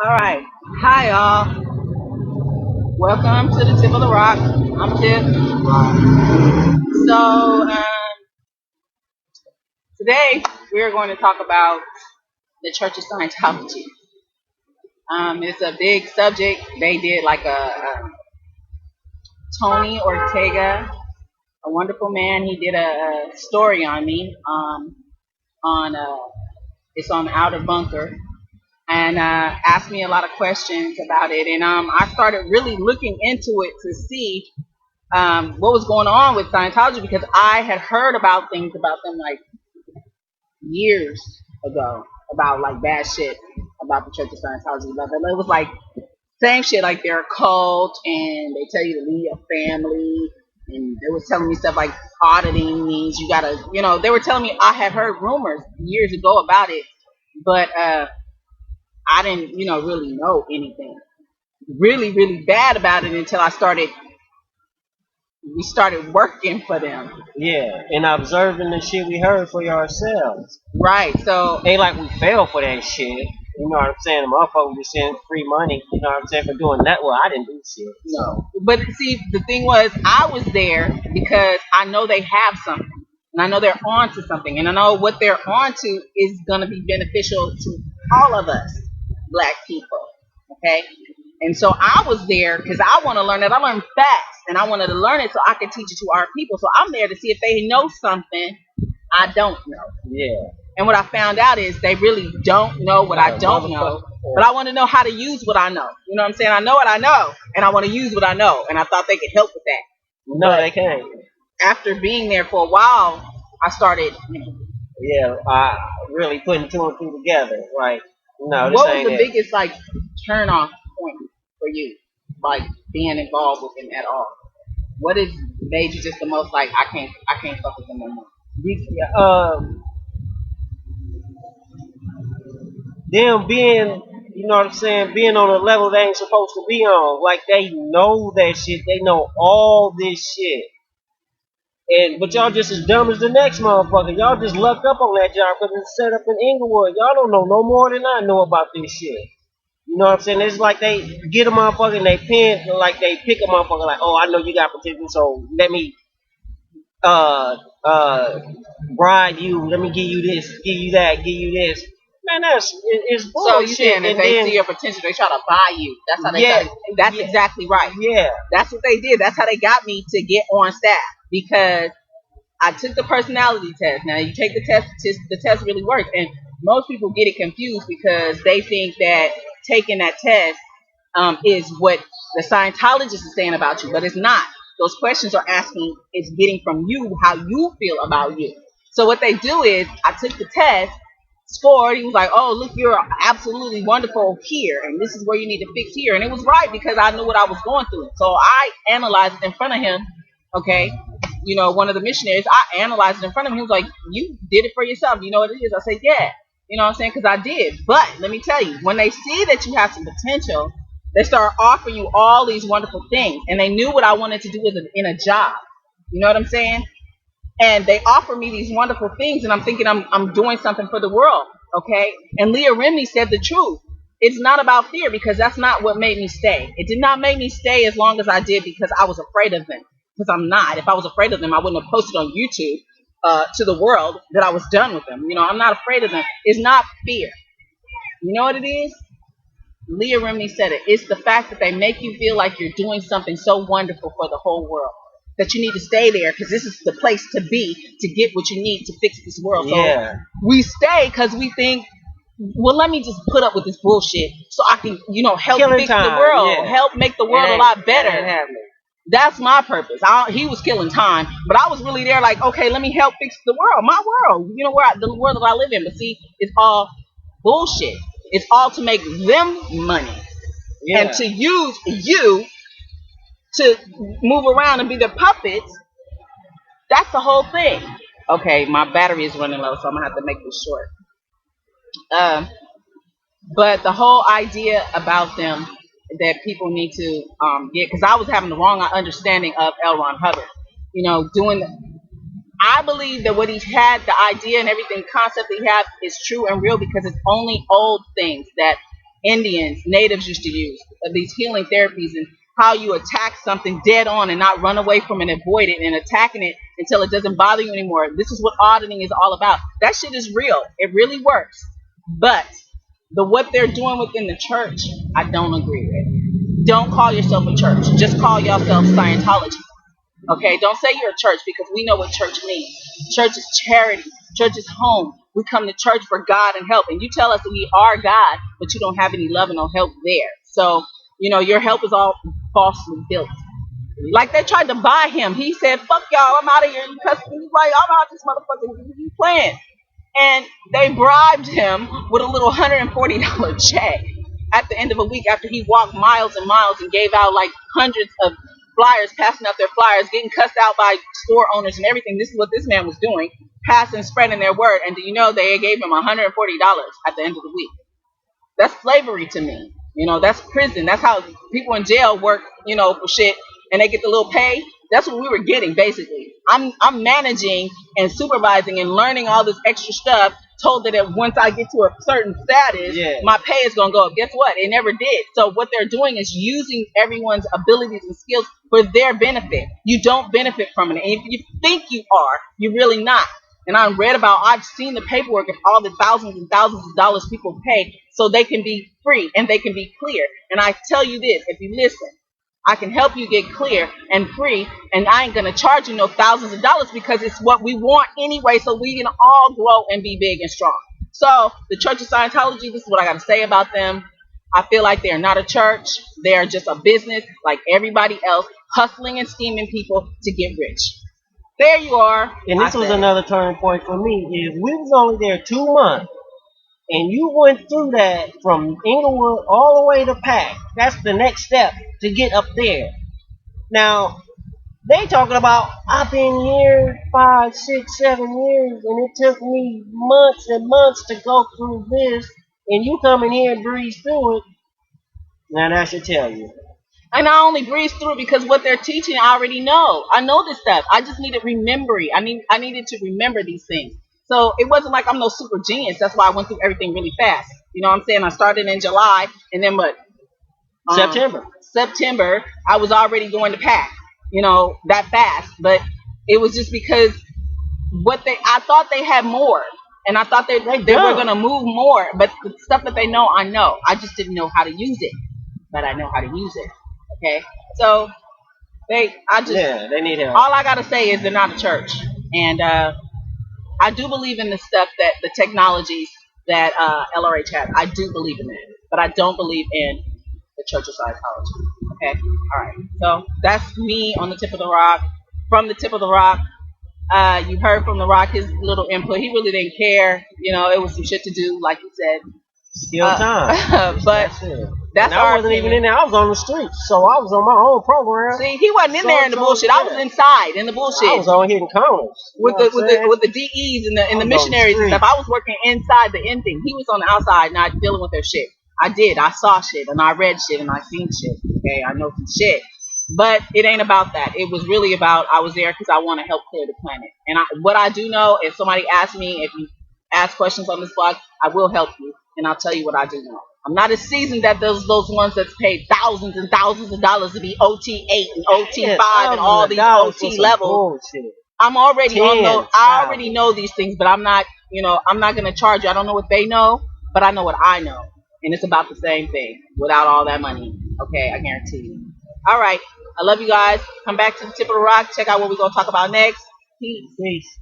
All right. Hi, all. Welcome to the Tip of the Rock. I'm Tip. So, today we're going to talk about the Church of Scientology. It's a big subject. They did like a Tony Ortega, a wonderful man. He did a story on me on it's on Outer Bunker, and asked me a lot of questions about it. And I started really looking into it to see what was going on with Scientology, because I had heard about things about them like years ago, about like bad shit about the Church of Scientology. But it was like same shit, like they're a cult and they tell you to leave your family. And they was telling me stuff like auditing means you gotta, they were telling me. I had heard rumors years ago about it, but I didn't, really know anything really, really bad about it until we started working for them. Yeah, and observing the shit we heard for ourselves. Right. So, Ain't like we fell for that shit. You know what I'm saying? The motherfucker was sending free money, you know what I'm saying, for doing that. Well, I didn't do shit. no. But see, the thing was, I was there because I know they have something. And I know they're on to something. And I know what they're on to is going to be beneficial to all of us, black people. Okay? And so I was there because I want to learn it. I learned facts. And I wanted to learn it so I could teach it to our people. So I'm there to see if they know something I don't know. Yeah. And what I found out is they really don't know what I don't know. But I want to know how to use what I know. You know what I'm saying? I know what I know, and I want to use what I know. And I thought they could help with that. No, But they can't. after being there for a while, I started. Yeah, really putting two and two together. Like, no, this What was ain't the it. biggest like turn off point for you, like being involved with them at all? What has made you just the most like I can't fuck with them no more? Them being, you know what I'm saying, being on a level they ain't supposed to be on. Like, they know that shit. They know all this shit. But y'all just as dumb as the next motherfucker. Y'all just lucked up on that job because it's set up in Inglewood. Y'all don't know no more than I know about this shit. You know what I'm saying? It's like they get a motherfucker and they pin, like they pick a motherfucker like, oh, I know you got potential, so let me uh uh bribe you. Let me give you this, give you that, give you this. Man, it's So you bullshit. saying if And they then see your potential, they try to buy you. That's how they yeah, got. That's yeah, exactly right. yeah, That's what they did. That's how they got me to get on staff, because I took the personality test. Now you take the test. The test really works, and most people get it confused because they think that taking that test is what the Scientologist is saying about you, but it's not. Those questions are asking is getting from you how you feel about you. So what they do is, I took the test, scored. He was like, "Oh, look, you're absolutely wonderful here, and this is where you need to fix here." And it was right because I knew what I was going through. So I analyzed it in front of him. Okay, one of the missionaries, I analyzed it in front of him. He was like, "You did it for yourself. You know what it is?" I said, "Yeah." You know what I'm saying? Because I did. But let me tell you, when they see that you have some potential, they start offering you all these wonderful things. And they knew what I wanted to do in a job. You know what I'm saying? And they offer me these wonderful things, and I'm thinking I'm doing something for the world. Okay? And Leah Remini said the truth. It's not about fear, because that's not what made me stay. It did not make me stay as long as I did because I was afraid of them. Because I'm not. If I was afraid of them, I wouldn't have posted on YouTube to the world that I was done with them. I'm not afraid of them. It's not fear. You know what it is? Leah Remini said it. It's the fact that they make you feel like you're doing something so wonderful for the whole world that you need to stay there because this is the place to be to get what you need to fix this world. yeah. So we stay because we think, well, let me just put up with this bullshit so I can, help Killing fix time, the world, yeah. help make the world a lot better. Happening. That's my purpose. He was killing time, but I was really there like, okay, let me help fix the world, my world, the world that I live in. But see, it's all bullshit. It's all to make them money and to use you to move around and be their puppets. That's the whole thing. Okay, my battery is running low, so I'm gonna have to make this short. But the whole idea about them that people need to get, because I was having the wrong understanding of L. Ron Hubbard. I believe that what he had, the idea and everything, concept that he had, is true and real because it's only old things that Indians, natives used to use, these healing therapies, and how you attack something dead on and not run away from it and avoid it and attacking it until it doesn't bother you anymore. This is what auditing is all about. That shit is real. It really works. But what they're doing within the church, I don't agree with. Don't call yourself a church. Just call yourself Scientology. Okay, don't say you're a church, because we know what church means. Church is charity. Church is home. We come to church for God and help. And you tell us that we are God, but you don't have any love and no help there. So, your help is all falsely built. Like they tried to buy him. He said, "Fuck y'all, I'm out of here." You cussing. He's like, "I'm out this motherfucker. You playing?" And they bribed him with a little $140 check at the end of a week, after he walked miles and miles and gave out like hundreds of flyers, passing out their flyers, getting cussed out by store owners and everything. This is what this man was doing, passing, spreading their word. And do you know they gave him $140 at the end of the week? That's slavery to me. That's prison. That's how people in jail work, for shit, and they get the little pay. That's what we were getting, basically. I'm managing and supervising and learning all this extra stuff, told that once I get to a certain status, my pay is going to go up. Guess what? It never did. So what they're doing is using everyone's abilities and skills for their benefit. You don't benefit from it. And if you think you are, you're really not. And I've seen the paperwork of all the thousands and thousands of dollars people pay so they can be free and they can be clear. And I tell you this, if you listen, I can help you get clear and free, and I ain't going to charge you no thousands of dollars, because it's what we want anyway, so we can all grow and be big and strong. So the Church of Scientology, this is what I got to say about them. I feel like they're not a church. They're just a business like everybody else, hustling and scheming people to get rich. There you are. And this was another turning point for me. Is we was only there 2 months, and you went through that from Inglewood all the way to Pack. That's the next step to get up there. Now, they talking about, I've been here 5, 6, 7 years, and it took me months and months to go through this, and you come in here and breeze through it. Now that should tell you. And I only breeze through because what they're teaching, I already know. I know this stuff. I just needed remembering. I needed to remember these things. So it wasn't like I'm no super genius. That's why I went through everything really fast. You know what I'm saying? I started in July, and then what? September, I was already going to Pack. That fast. But it was just because I thought they had more. And I thought they were going to move more. But the stuff that they know, I know. I just didn't know how to use it. But I know how to use it. Okay, so they need help. All I gotta say is they're not a church, and I do believe in the stuff that the technologies that LRH has. I do believe in it, but I don't believe in the Church of Scientology. Okay, all right. So that's me on the tip of the rock. From the tip of the rock, you heard from the rock his little input. He really didn't care. It was some shit to do, like you said. Still time, but. That's I wasn't even in there. I was on the streets, so I was on my own program. See, he wasn't in there in the bullshit. I was inside in the bullshit. I was on hitting corners with the DEs and the missionaries and stuff. I was working inside the end thing. He was on the outside, not dealing with their shit. I saw shit, and I read shit, and I seen shit. Okay, I know some shit, but it ain't about that. It was really about I was there because I want to help clear the planet. And what I do know, if somebody asks me, if you ask questions on this blog, I will help you, and I'll tell you what I do know. I'm not as seasoned as those ones that's paid thousands and thousands of dollars to be OT 8 and OT 5 and all these OT levels. Bullshit. I'm already on those. I already know these things, but I'm not gonna charge you. I don't know what they know, but I know what I know, and it's about the same thing without all that money. Okay, I guarantee you. All right, I love you guys. Come back to the tip of the rock. Check out what we're gonna talk about next. Peace.